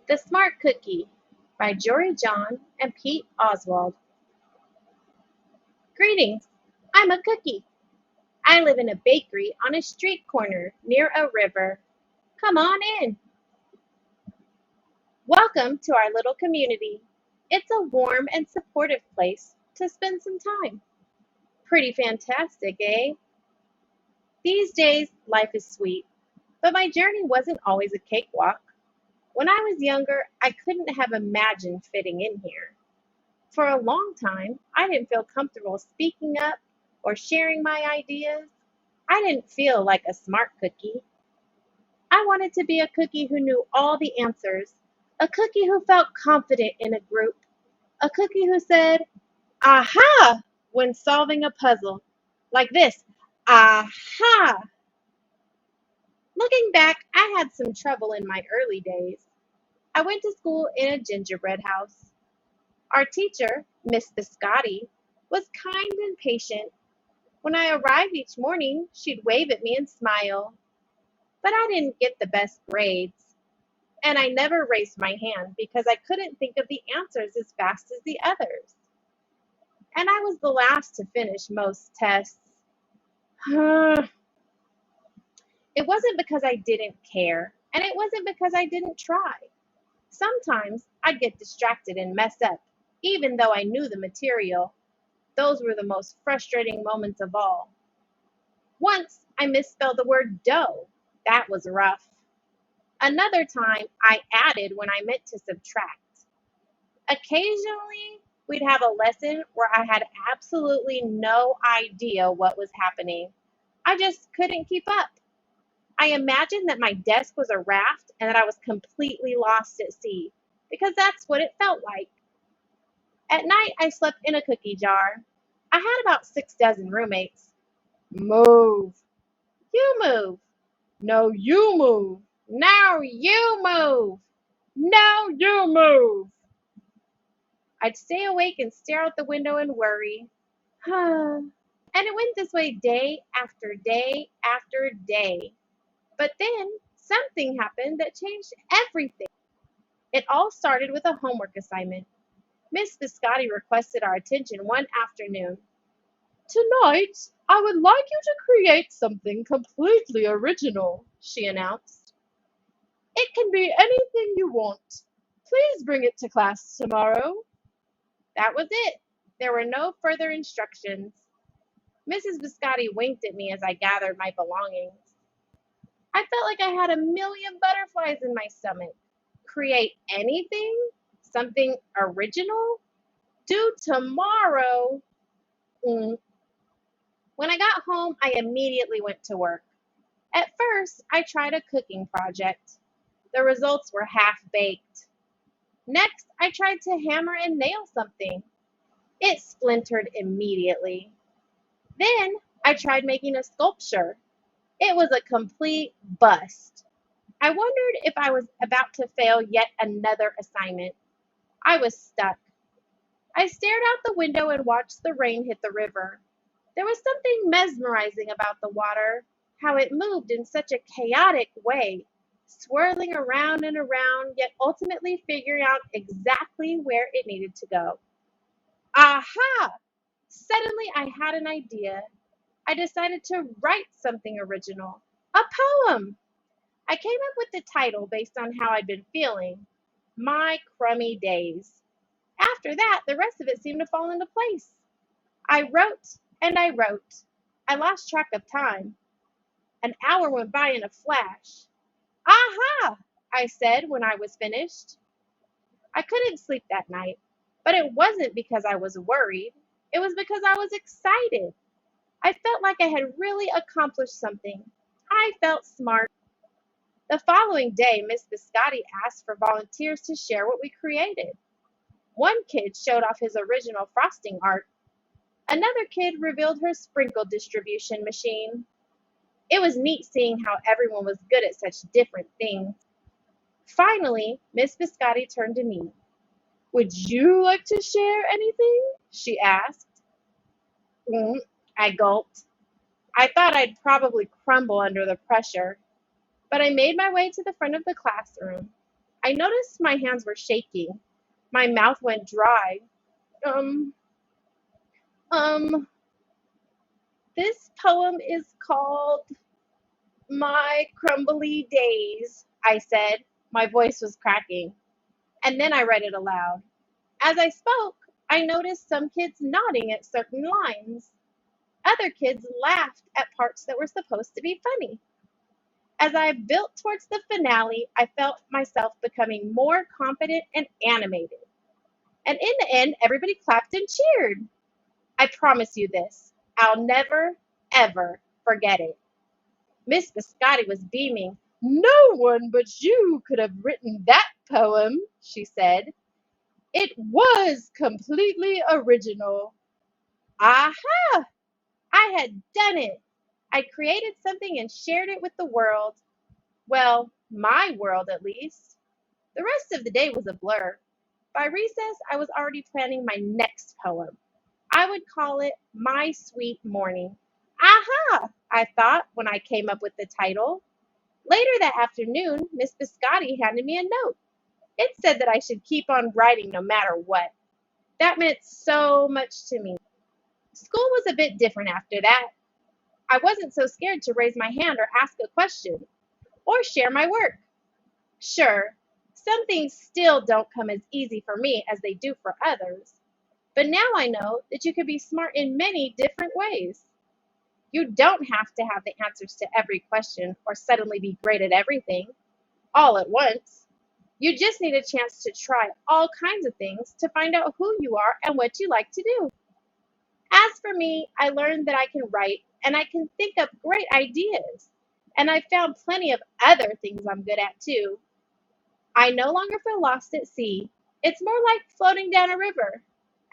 The Smart Cookie by Jory John and Pete Oswald. Greetings, I'm a cookie. I live in a bakery on a street corner near a river. Come on in. Welcome to our little community. It's a warm and supportive place to spend some time. Pretty fantastic, eh? These days, life is sweet, but my journey wasn't always a cakewalk. When I was younger, I couldn't have imagined fitting in here. For a long time, I didn't feel comfortable speaking up or sharing my ideas. I didn't feel like a smart cookie. I wanted to be a cookie who knew all the answers, a cookie who felt confident in a group, a cookie who said, aha, when solving a puzzle. Like this, aha. Looking back, I had some trouble in my early days. I went to school in a gingerbread house. Our teacher, Miss Biscotti, was kind and patient. When I arrived each morning, she'd wave at me and smile. But I didn't get the best grades, and I never raised my hand because I couldn't think of the answers as fast as the others. And I was the last to finish most tests. It wasn't because I didn't care, and it wasn't because I didn't try. Sometimes I'd get distracted and mess up, even though I knew the material. Those were the most frustrating moments of all. Once I misspelled the word dough. That was rough. Another time I added when I meant to subtract. Occasionally, we'd have a lesson where I had absolutely no idea what was happening. I just couldn't keep up. I imagined that my desk was a raft and that I was completely lost at sea, because that's what it felt like. At night, I slept in a cookie jar. I had about 6 dozen roommates. Move. You move. No, you move. Now you move. Now you move. I'd stay awake and stare out the window and worry. And it went this way day after day after day. But then something happened that changed everything. It all started with a homework assignment. Miss Biscotti requested our attention one afternoon. Tonight, I would like you to create something completely original, she announced. It can be anything you want. Please bring it to class tomorrow. That was it. There were no further instructions. Mrs. Biscotti winked at me as I gathered my belongings. I felt like I had a million butterflies in my stomach. Create anything? Something original? Due tomorrow? Mm. When I got home, I immediately went to work. At first, I tried a cooking project. The results were half-baked. Next, I tried to hammer and nail something. It splintered immediately. Then, I tried making a sculpture. It was a complete bust. I wondered if I was about to fail yet another assignment. I was stuck. I stared out the window and watched the rain hit the river. There was something mesmerizing about the water, how it moved in such a chaotic way, swirling around and around, yet ultimately figuring out exactly where it needed to go. Aha! Suddenly I had an idea. I decided to write something original, a poem. I came up with the title based on how I'd been feeling, My Crummy Days. After that, the rest of it seemed to fall into place. I wrote and I wrote. I lost track of time. An hour went by in a flash. Aha! I said when I was finished. I couldn't sleep that night, but it wasn't because I was worried. It was because I was excited. I felt like I had really accomplished something. I felt smart. The following day, Miss Biscotti asked for volunteers to share what we created. One kid showed off his original frosting art. Another kid revealed her sprinkle distribution machine. It was neat seeing how everyone was good at such different things. Finally, Miss Biscotti turned to me. Would you like to share anything? She asked. Mm, I gulped. I thought I'd probably crumble under the pressure, but I made my way to the front of the classroom. I noticed my hands were shaking. My mouth went dry. Um, um, this poem is called My Crumbly Days, I said. My voice was cracking. And then I read it aloud. As I spoke, I noticed some kids nodding at certain lines. Other kids laughed at parts that were supposed to be funny. As I built towards the finale, I felt myself becoming more confident and animated. And in the end, everybody clapped and cheered. I promise you this, I'll never, ever forget it. Miss Biscotti was beaming. No one but you could have written that poem, she said. It was completely original. Aha! I had done it. I created something and shared it with the world. Well, my world at least. The rest of the day was a blur. By recess, I was already planning my next poem. I would call it My Sweet Morning. Aha! I thought when I came up with the title. Later that afternoon, Miss Biscotti handed me a note. It said that I should keep on writing no matter what. That meant so much to me. School was a bit different after that. I wasn't so scared to raise my hand or ask a question or share my work. Sure, some things still don't come as easy for me as they do for others, but now I know that you can be smart in many different ways. You don't have to have the answers to every question or suddenly be great at everything all at once. You just need a chance to try all kinds of things to find out who you are and what you like to do. As for me, I learned that I can write and I can think up great ideas. And I found plenty of other things I'm good at too. I no longer feel lost at sea. It's more like floating down a river.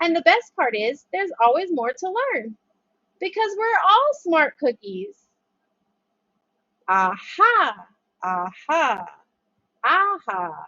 And the best part is, there's always more to learn because we're all smart cookies. Aha, aha, aha.